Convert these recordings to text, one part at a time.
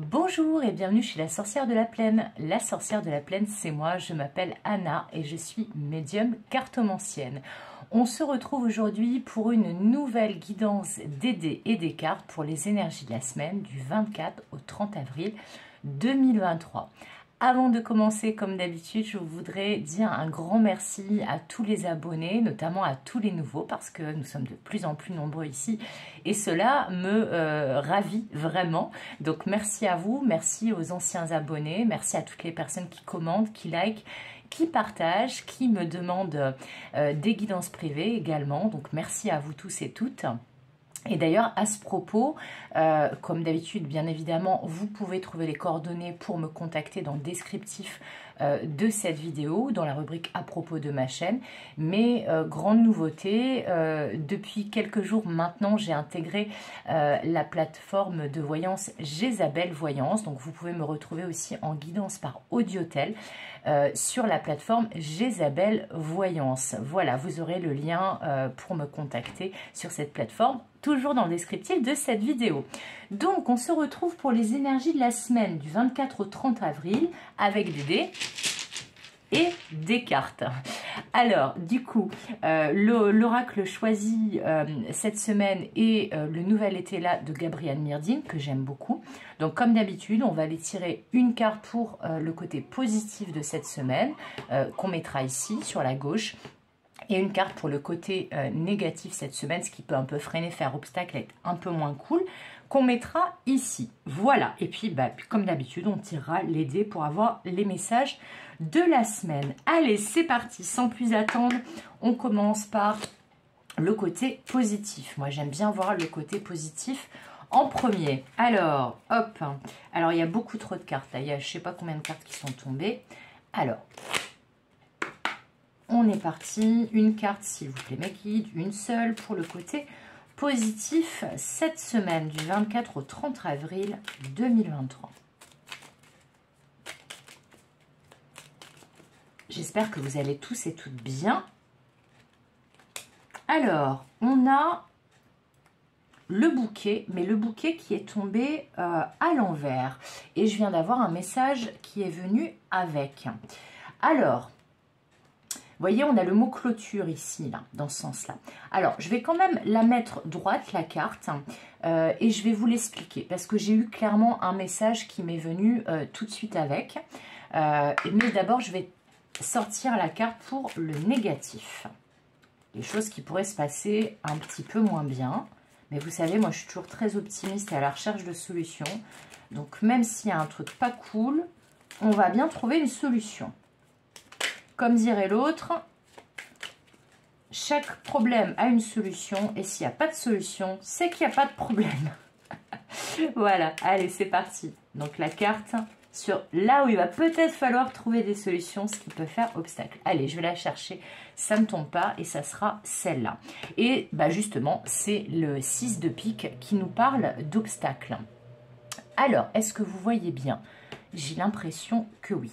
Bonjour et bienvenue chez la sorcière de la plaine. La sorcière de la plaine, c'est moi, je m'appelle Anna et je suis médium cartomancienne. On se retrouve aujourd'hui pour une nouvelle guidance des dés et des cartes pour les énergies de la semaine du 24 au 30 avril 2023. Avant de commencer, comme d'habitude, je voudrais dire un grand merci à tous les abonnés, notamment à tous les nouveaux, parce que nous sommes de plus en plus nombreux ici, et cela me ravit vraiment. Donc merci à vous, merci aux anciens abonnés, merci à toutes les personnes qui commentent, qui likent, qui partagent, qui me demandent des guidances privées également. Donc merci à vous tous et toutes. Et d'ailleurs, à ce propos, comme d'habitude, bien évidemment, vous pouvez trouver les coordonnées pour me contacter dans le descriptif de cette vidéo, dans la rubrique à propos de ma chaîne. Mais grande nouveauté, depuis quelques jours maintenant, j'ai intégré la plateforme de voyance Jésabel Voyance. Donc vous pouvez me retrouver aussi en guidance par audiotel sur la plateforme Jésabel Voyance. Voilà, vous aurez le lien pour me contacter sur cette plateforme, toujours dans le descriptif de cette vidéo. Donc, on se retrouve pour les énergies de la semaine du 24 au 30 avril avec des dés et des cartes. Alors, du coup, l'oracle choisi cette semaine est le nouvel été là de Gabrielle Myrdine, que j'aime beaucoup. Donc, comme d'habitude, on va aller tirer une carte pour le côté positif de cette semaine, qu'on mettra ici, sur la gauche. Et une carte pour le côté négatif cette semaine, ce qui peut un peu freiner, faire obstacle, être un peu moins cool, qu'on mettra ici. Voilà. Et puis, comme d'habitude, on tirera les dés pour avoir les messages de la semaine. Allez, c'est parti. Sans plus attendre, on commence par le côté positif. Moi, j'aime bien voir le côté positif en premier. Alors, hop. Alors, il y a beaucoup trop de cartes. Là. Il y a je ne sais pas combien de cartes qui sont tombées. Alors, on est parti, une carte s'il vous plaît mes guides, une seule pour le côté positif cette semaine du 24 au 30 avril 2023. J'espère que vous allez tous et toutes bien. Alors, on a le bouquet, mais le bouquet qui est tombé à l'envers. Et je viens d'avoir un message qui est venu avec. Alors, vous voyez, on a le mot clôture ici, là, dans ce sens-là. Alors, je vais quand même la mettre droite, la carte, et je vais vous l'expliquer, parce que j'ai eu clairement un message qui m'est venu tout de suite avec. Mais d'abord, je vais sortir la carte pour le négatif. Les choses qui pourraient se passer un petit peu moins bien. Mais vous savez, moi, je suis toujours très optimiste et à la recherche de solutions. Donc, même s'il y a un truc pas cool, on va bien trouver une solution. Comme dirait l'autre, chaque problème a une solution et s'il n'y a pas de solution, c'est qu'il n'y a pas de problème. Voilà, allez, c'est parti. Donc la carte sur là où il va peut-être falloir trouver des solutions, ce qui peut faire obstacle. Allez, je vais la chercher, ça ne tombe pas et ça sera celle-là. Et justement, c'est le 6 de pique qui nous parle d'obstacle. Alors, est-ce que vous voyez bien? J'ai l'impression que oui.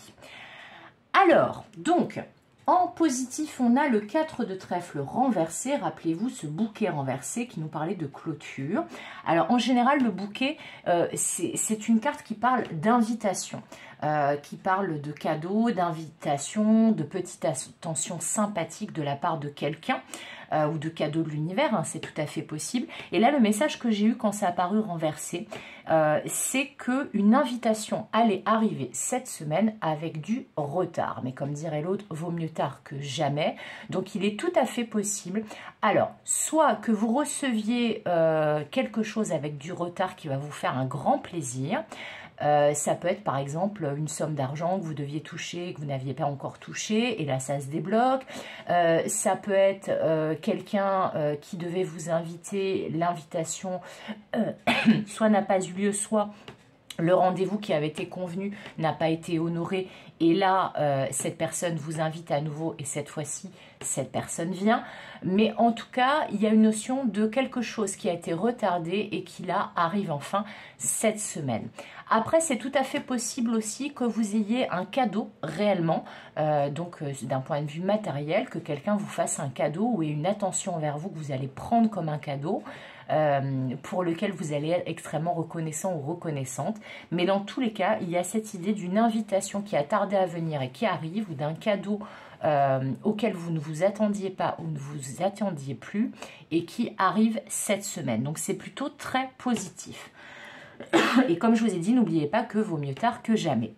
Alors, donc, en positif, on a le 4 de trèfle renversé. Rappelez-vous ce bouquet renversé qui nous parlait de clôture. Alors, en général, le bouquet, c'est une carte qui parle d'invitation, qui parle de cadeaux, d'invitation, de petites attentions sympathiques de la part de quelqu'un ou de cadeaux de l'univers, hein, c'est tout à fait possible. Et là, le message que j'ai eu quand ça a apparu renversé, c'est qu'une invitation allait arriver cette semaine avec du retard. Mais comme dirait l'autre, vaut mieux tard que jamais. Donc, il est tout à fait possible. Alors, soit que vous receviez quelque chose avec du retard qui va vous faire un grand plaisir. Ça peut être par exemple une somme d'argent que vous deviez toucher, que vous n'aviez pas encore touché, et là ça se débloque. Ça peut être quelqu'un qui devait vous inviter, l'invitation soit n'a pas eu lieu, soit le rendez-vous qui avait été convenu n'a pas été honoré et là, cette personne vous invite à nouveau et cette fois-ci, cette personne vient. Mais en tout cas, il y a une notion de quelque chose qui a été retardé et qui là arrive enfin cette semaine. Après, c'est tout à fait possible aussi que vous ayez un cadeau réellement, d'un point de vue matériel, que quelqu'un vous fasse un cadeau ou ait une attention envers vous que vous allez prendre comme un cadeau. Pour lequel vous allez être extrêmement reconnaissant ou reconnaissante. Mais dans tous les cas, il y a cette idée d'une invitation qui a tardé à venir et qui arrive, ou d'un cadeau auquel vous ne vous attendiez pas ou ne vous attendiez plus et qui arrive cette semaine. Donc c'est plutôt très positif. Et comme je vous ai dit, n'oubliez pas que vaut mieux tard que jamais.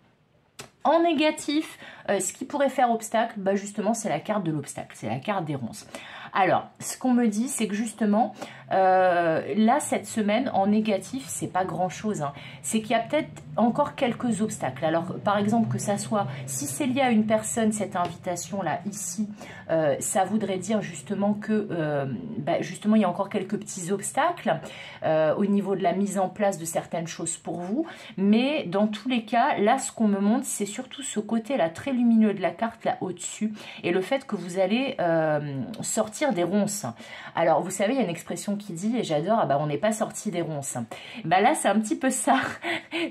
En négatif, ce qui pourrait faire obstacle, bah justement, c'est la carte de l'obstacle, c'est la carte des ronces. Alors, ce qu'on me dit, c'est que justement, là, cette semaine, en négatif, c'est pas grand-chose. Hein. C'est qu'il y a peut-être encore quelques obstacles. Alors, par exemple, que ça soit, si c'est lié à une personne, cette invitation-là, ici, ça voudrait dire justement que, justement, il y a encore quelques petits obstacles au niveau de la mise en place de certaines choses pour vous. Mais dans tous les cas, là, ce qu'on me montre, c'est surtout ce côté-là, très lumineux de la carte, là, au-dessus. Et le fait que vous allez sortir des ronces. Alors, vous savez, il y a une expression qui dit, et j'adore, ah bah, on n'est pas sorti des ronces. Bah là, c'est un petit peu ça.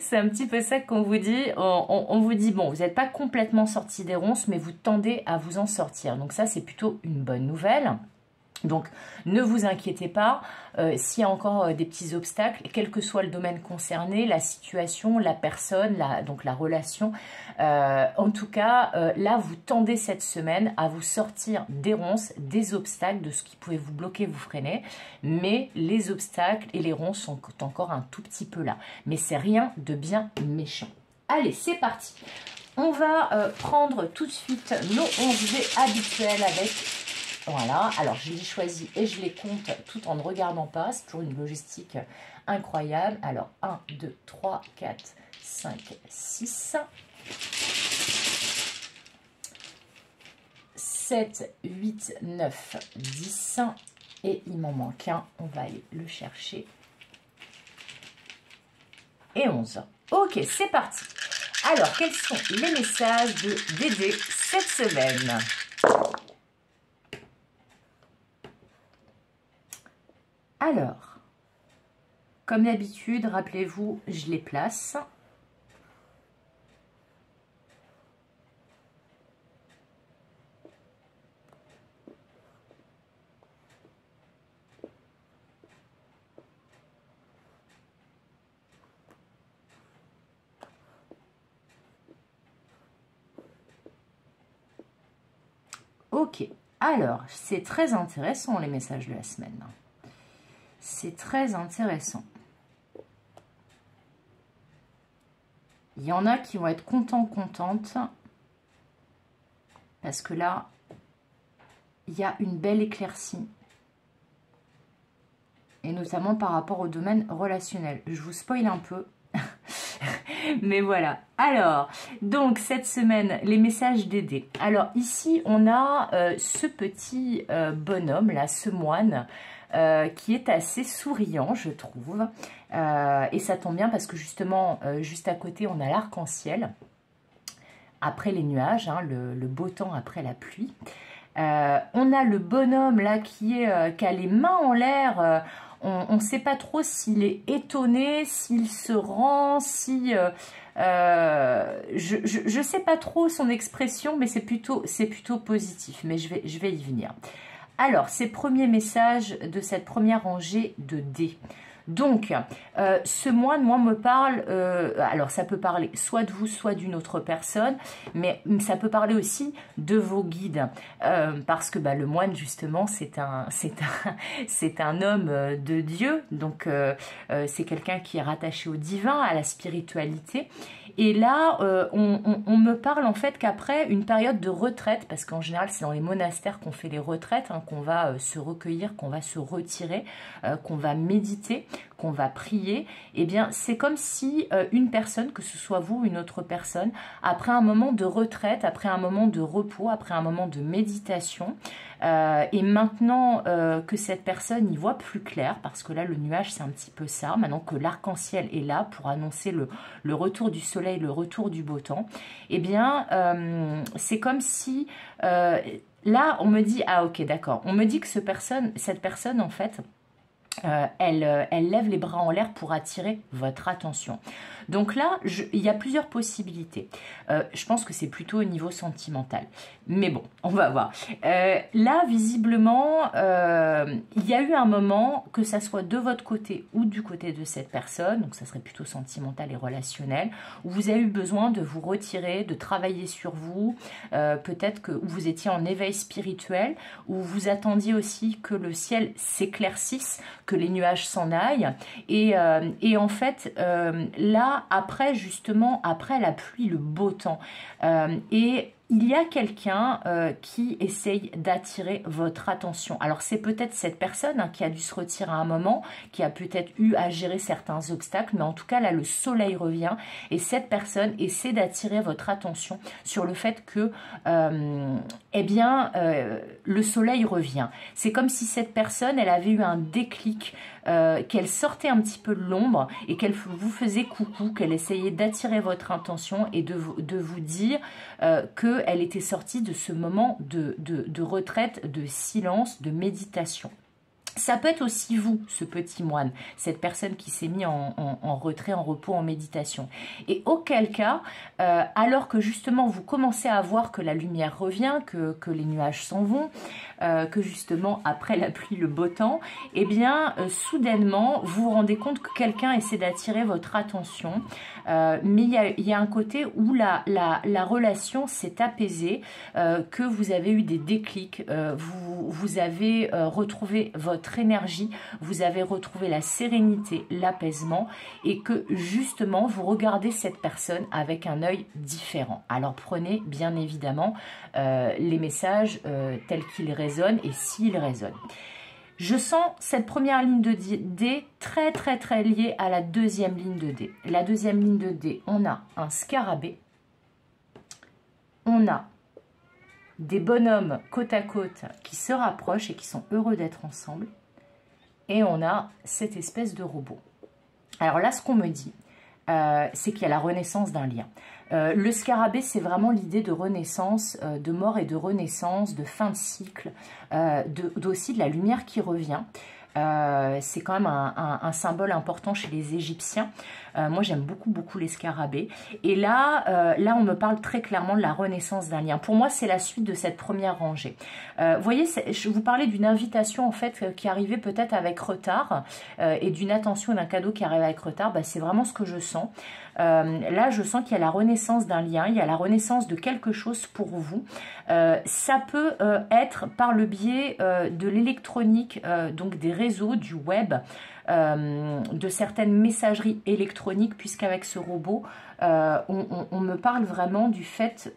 C'est un petit peu ça qu'on vous dit. On vous dit, bon, vous n'êtes pas complètement sorti des ronces, mais vous tendez à vous en sortir. Donc ça, c'est plutôt une bonne nouvelle. Donc, ne vous inquiétez pas s'il y a encore des petits obstacles, quel que soit le domaine concerné, la situation, la personne, donc la relation. En tout cas, là, vous tendez cette semaine à vous sortir des ronces, des obstacles, de ce qui pouvait vous bloquer, vous freiner. Mais les obstacles et les ronces sont encore un tout petit peu là. Mais c'est rien de bien méchant. Allez, c'est parti. On va prendre tout de suite nos 11 dés habituels avec... Voilà, alors je les choisis et je les compte tout en ne regardant pas. C'est toujours une logistique incroyable. Alors 1, 2, 3, 4, 5, 6, 7, 8, 9, 10 et il m'en manque un. On va aller le chercher. Et 11. Ok, c'est parti. Alors, quels sont les messages de Dédé cette semaine ? Alors, comme d'habitude, rappelez-vous, je les place. Ok, alors, c'est très intéressant les messages de la semaine. C'est très intéressant. Il y en a qui vont être contents, contentes. Parce que là, il y a une belle éclaircie. Et notamment par rapport au domaine relationnel. Je vous spoil un peu. Mais voilà. Alors, donc cette semaine, les messages d'aider. Alors ici, on a ce petit bonhomme, là, ce moine, qui est assez souriant, je trouve. Et ça tombe bien parce que justement, juste à côté, on a l'arc-en-ciel. Après les nuages, hein, le beau temps après la pluie. On a le bonhomme là qui a les mains en l'air. On ne sait pas trop s'il est étonné, s'il se rend, si... je ne sais pas trop son expression, mais c'est plutôt positif. Mais je vais y venir. Alors, ces premiers messages de cette première rangée de dés. Donc, ce moine, moi, me parle, alors ça peut parler soit de vous, soit d'une autre personne, mais ça peut parler aussi de vos guides, parce que le moine, justement, c'est un homme de Dieu, donc c'est quelqu'un qui est rattaché au divin, à la spiritualité. Et là, on me parle en fait qu'après une période de retraite, parce qu'en général, c'est dans les monastères qu'on fait les retraites, hein, qu'on va se recueillir, qu'on va se retirer, qu'on va méditer. qu'on va prier, eh bien c'est comme si une personne, que ce soit vous ou une autre personne, après un moment de retraite, après un moment de repos, après un moment de méditation, et maintenant que cette personne y voit plus clair, parce que là le nuage c'est un petit peu ça, maintenant que l'arc-en-ciel est là pour annoncer le retour du soleil, le retour du beau temps, eh bien c'est comme si là on me dit, ah ok d'accord, on me dit que cette personne en fait, elle lève les bras en l'air pour attirer votre attention. Donc là, il y a plusieurs possibilités. Je pense que c'est plutôt au niveau sentimental. Mais bon, on va voir. Là, visiblement, il y a eu un moment, que ça soit de votre côté ou du côté de cette personne, donc ça serait plutôt sentimental et relationnel, où vous avez eu besoin de vous retirer, de travailler sur vous, peut-être que vous étiez en éveil spirituel, où vous attendiez aussi que le ciel s'éclaircisse, que les nuages s'en aillent. Et en fait, là, après, justement, après la pluie, le beau temps. Et il y a quelqu'un qui essaye d'attirer votre attention. Alors, c'est peut-être cette personne qui a dû se retirer à un moment, qui a peut-être eu à gérer certains obstacles, mais en tout cas, là, le soleil revient et cette personne essaie d'attirer votre attention sur le fait que, eh bien, le soleil revient. C'est comme si cette personne, elle avait eu un déclic, qu'elle sortait un petit peu de l'ombre et qu'elle vous faisait coucou, qu'elle essayait d'attirer votre attention et de vous dire qu'elle était sortie de ce moment de retraite, de silence, de méditation. Ça peut être aussi vous, ce petit moine, cette personne qui s'est mis en retrait, en repos, en méditation. Et auquel cas, alors que justement vous commencez à voir que la lumière revient, que les nuages s'en vont, que justement après la pluie, le beau temps, eh bien soudainement vous vous rendez compte que quelqu'un essaie d'attirer votre attention, mais il y a un côté où la relation s'est apaisée, que vous avez eu des déclics, vous avez retrouvé votre énergie, vous avez retrouvé la sérénité, l'apaisement et que justement vous regardez cette personne avec un œil différent. Alors prenez bien évidemment les messages tels qu'ils résonnent et s'ils résonnent. Je sens cette première ligne de D très très très liée à la deuxième ligne de D. La deuxième ligne de D, on a un scarabée, on a des bonhommes côte à côte qui se rapprochent et qui sont heureux d'être ensemble. Et on a cette espèce de robot. Alors là, ce qu'on me dit, c'est qu'il y a la renaissance d'un lien. Le scarabée, c'est vraiment l'idée de renaissance, de mort et de renaissance, de fin de cycle, aussi de la lumière qui revient. C'est quand même un symbole important chez les Égyptiens. Moi, j'aime beaucoup les scarabées. Et là, on me parle très clairement de la renaissance d'un lien. Pour moi, c'est la suite de cette première rangée. Vous voyez, je vous parlais d'une invitation en fait qui arrivait peut-être avec retard et d'une attention, d'un cadeau qui arrive avec retard. Bah, c'est vraiment ce que je sens. Là, je sens qu'il y a la renaissance d'un lien, il y a la renaissance de quelque chose pour vous. Ça peut être par le biais de l'électronique, donc des réseaux, du web, de certaines messageries électroniques, puisqu'avec ce robot, on me parle vraiment du fait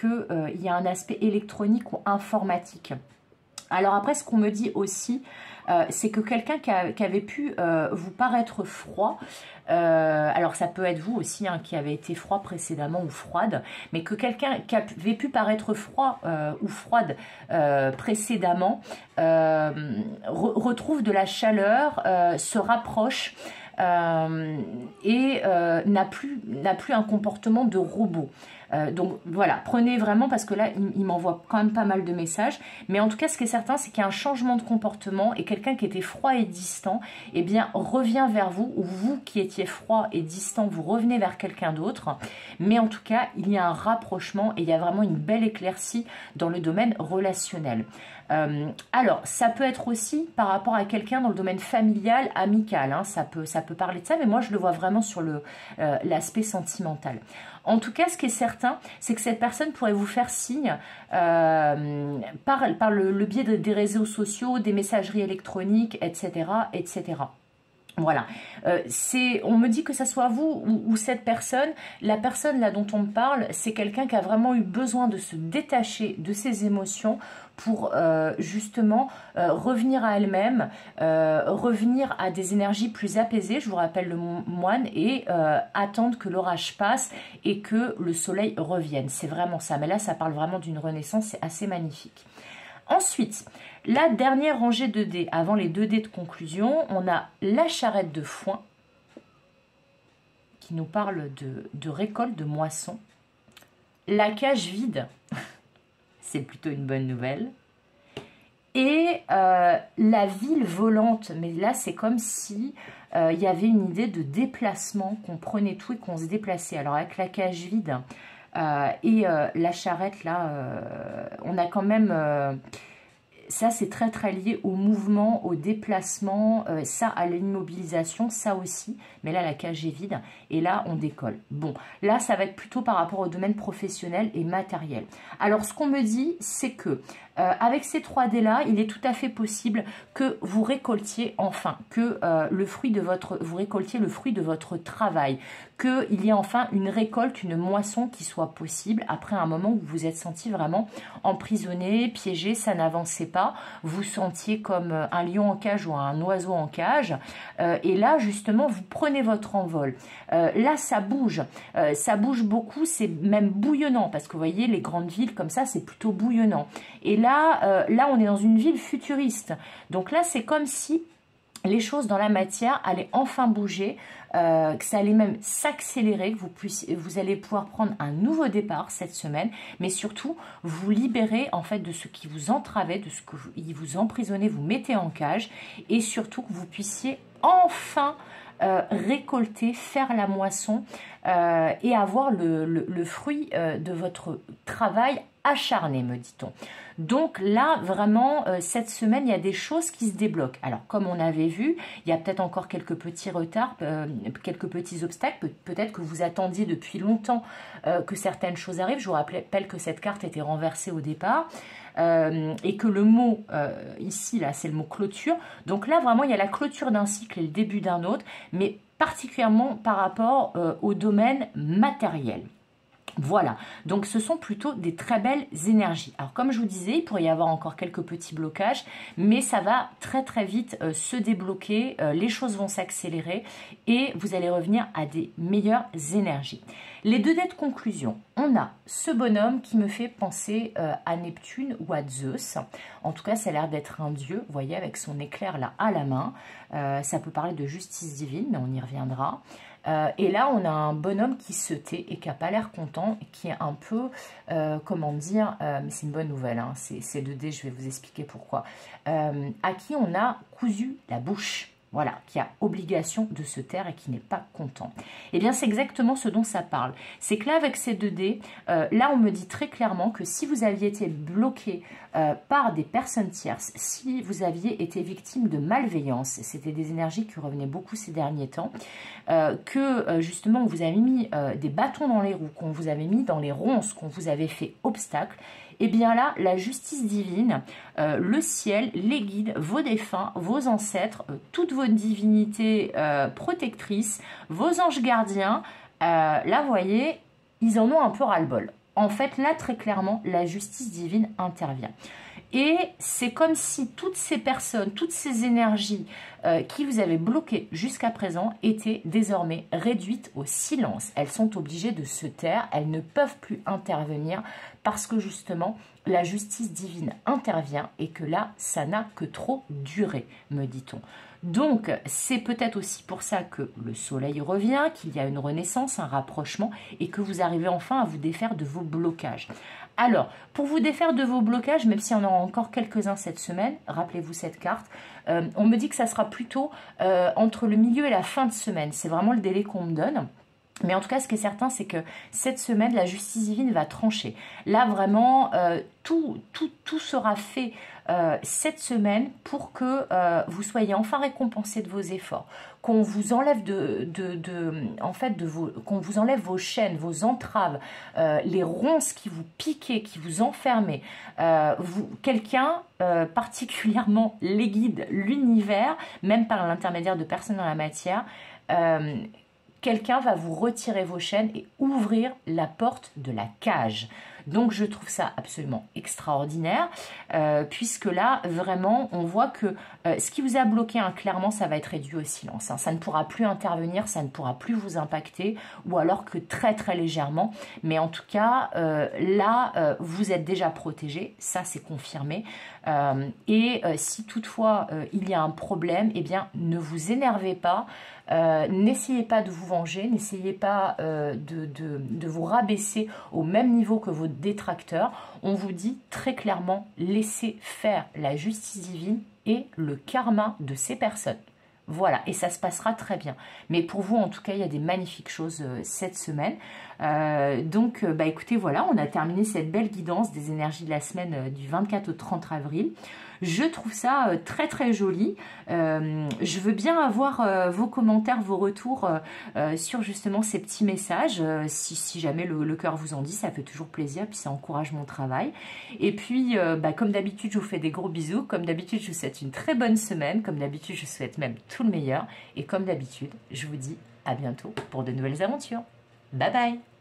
qu'il y a un aspect électronique ou informatique. Alors après, ce qu'on me dit aussi, c'est que quelqu'un qui avait pu vous paraître froid, alors ça peut être vous aussi qui avez été froid précédemment ou froide, mais que quelqu'un qui avait pu paraître froid ou froide précédemment retrouve de la chaleur, se rapproche et n'a plus un comportement de robot. Donc voilà, prenez vraiment, parce que là, il m'envoie quand même pas mal de messages. Mais en tout cas, ce qui est certain, c'est qu'il y a un changement de comportement et quelqu'un qui était froid et distant, eh bien, revient vers vous, ou vous qui étiez froid et distant, vous revenez vers quelqu'un d'autre. Mais en tout cas, il y a un rapprochement et il y a vraiment une belle éclaircie dans le domaine relationnel. Alors, ça peut être aussi par rapport à quelqu'un dans le domaine familial, amical, hein, ça peut parler de ça, mais moi je le vois vraiment sur l'aspect sentimental. En tout cas, ce qui est certain, c'est que cette personne pourrait vous faire signe par le biais des réseaux sociaux, des messageries électroniques, etc., etc. Voilà, on me dit que ça soit vous ou cette personne, la personne là dont on me parle, c'est quelqu'un qui a vraiment eu besoin de se détacher de ses émotions pour justement revenir à elle-même, revenir à des énergies plus apaisées, je vous rappelle le moine, et attendre que l'orage passe et que le soleil revienne. C'est vraiment ça, mais là ça parle vraiment d'une renaissance, c'est assez magnifique. Ensuite, la dernière rangée de dés, avant les 2 dés de conclusion, on a la charrette de foin qui nous parle de récolte, de moisson. La cage vide, c'est plutôt une bonne nouvelle. Et la ville volante, mais là c'est comme si il y avait une idée de déplacement, qu'on prenait tout et qu'on se déplaçait. Alors avec la cage vide et la charrette là, on a quand même... ça, c'est très très lié au mouvement, au déplacement, ça à l'immobilisation, ça aussi. Mais là, la cage est vide et là, on décolle. Bon, là, ça va être plutôt par rapport au domaine professionnel et matériel. Alors, ce qu'on me dit, c'est que avec ces 3 dés-là, il est tout à fait possible que vous récoltiez enfin, que vous récoltiez le fruit de votre travail, qu'il y ait enfin une récolte, une moisson qui soit possible après un moment où vous vous êtes senti vraiment emprisonné, piégé, ça n'avançait pas, vous sentiez comme un lion en cage ou un oiseau en cage, et là justement vous prenez votre envol. Là ça bouge beaucoup, c'est même bouillonnant, parce que vous voyez les grandes villes comme ça c'est plutôt bouillonnant. Et là on est dans une ville futuriste, donc là c'est comme si les choses dans la matière allaient enfin bouger, que ça allait même s'accélérer, que vous allez pouvoir prendre un nouveau départ cette semaine, mais surtout vous libérer en fait de ce qui vous entravait, de ce qui vous emprisonnait, vous mettez en cage, et surtout que vous puissiez enfin récolter, faire la moisson et avoir le fruit de votre travail acharné, me dit-on. Donc là, vraiment, cette semaine, il y a des choses qui se débloquent. Alors, comme on avait vu, il y a peut-être encore quelques petits retards, quelques petits obstacles. Peut-être que vous attendiez depuis longtemps que certaines choses arrivent. Je vous rappelle que cette carte était renversée au départ. Et que le mot, ici, là, c'est le mot clôture. Donc là, vraiment, il y a la clôture d'un cycle et le début d'un autre, mais particulièrement par rapport au domaine matériel. Voilà, donc ce sont plutôt des très belles énergies. Alors comme je vous disais, il pourrait y avoir encore quelques petits blocages, mais ça va très très vite se débloquer, les choses vont s'accélérer et vous allez revenir à des meilleures énergies. Les 2 dés de conclusion, on a ce bonhomme qui me fait penser à Neptune ou à Zeus. En tout cas, ça a l'air d'être un dieu, vous voyez, avec son éclair là à la main. Ça peut parler de justice divine, mais on y reviendra. Et là, on a un bonhomme qui se tait et qui n'a pas l'air content, qui est un peu, comment dire, mais c'est une bonne nouvelle, hein, c'est 2 dés, je vais vous expliquer pourquoi, à qui on a cousu la bouche. Voilà, qui a obligation de se taire et qui n'est pas content. Eh bien, c'est exactement ce dont ça parle. C'est que là, avec ces 2 dés, là, on me dit très clairement que si vous aviez été bloqué par des personnes tierces, si vous aviez été victime de malveillance, c'était des énergies qui revenaient beaucoup ces derniers temps, que justement, on vous avait mis des bâtons dans les roues, qu'on vous avait mis dans les ronces, qu'on vous avait fait obstacle, et bien là, la justice divine, le ciel, les guides, vos défunts, vos ancêtres, toutes vos divinités protectrices, vos anges gardiens, là, vous voyez, ils en ont un peu ras-le-bol. En fait, là, très clairement, la justice divine intervient. Et c'est comme si toutes ces personnes, toutes ces énergies qui vous avaient bloqué jusqu'à présent étaient désormais réduites au silence. Elles sont obligées de se taire, elles ne peuvent plus intervenir parce que justement la justice divine intervient et que là, ça n'a que trop duré, me dit-on. Donc, c'est peut-être aussi pour ça que le soleil revient, qu'il y a une renaissance, un rapprochement et que vous arrivez enfin à vous défaire de vos blocages. Alors, pour vous défaire de vos blocages, même s'il y en aura encore quelques-uns cette semaine, rappelez-vous cette carte, on me dit que ça sera plutôt entre le milieu et la fin de semaine. C'est vraiment le délai qu'on me donne. Mais en tout cas, ce qui est certain, c'est que cette semaine, la justice divine va trancher. Là, vraiment, tout sera fait cette semaine pour que vous soyez enfin récompensé de vos efforts, qu'on vous enlève qu'on vous enlève vos chaînes, vos entraves, les ronces qui vous piquaient, qui vous enfermaient. Quelqu'un, particulièrement les guides, l'univers, même par l'intermédiaire de personnes dans la matière, quelqu'un va vous retirer vos chaînes et ouvrir la porte de la cage. Donc je trouve ça absolument extraordinaire, puisque là, vraiment, on voit que ce qui vous a bloqué, hein, clairement, ça va être réduit au silence. Hein. Ça ne pourra plus intervenir, ça ne pourra plus vous impacter, ou alors que très très légèrement. Mais en tout cas, là, vous êtes déjà protégé, ça c'est confirmé. Si toutefois il y a un problème, eh bien, ne vous énervez pas. N'essayez pas de vous venger, n'essayez pas de vous rabaisser au même niveau que vos détracteurs. On vous dit très clairement, laissez faire la justice divine et le karma de ces personnes. Voilà, et ça se passera très bien. Mais pour vous, en tout cas, il y a des magnifiques choses cette semaine. Écoutez, voilà, on a terminé cette belle guidance des énergies de la semaine du 24 au 30 avril. Je trouve ça très très joli. Je veux bien avoir vos commentaires, vos retours sur justement ces petits messages. Si jamais le cœur vous en dit, ça fait toujours plaisir, puis ça encourage mon travail. Et puis, comme d'habitude, je vous fais des gros bisous. Comme d'habitude, je vous souhaite une très bonne semaine. Comme d'habitude, je vous souhaite même tout le meilleur. Et comme d'habitude, je vous dis à bientôt pour de nouvelles aventures. Bye bye!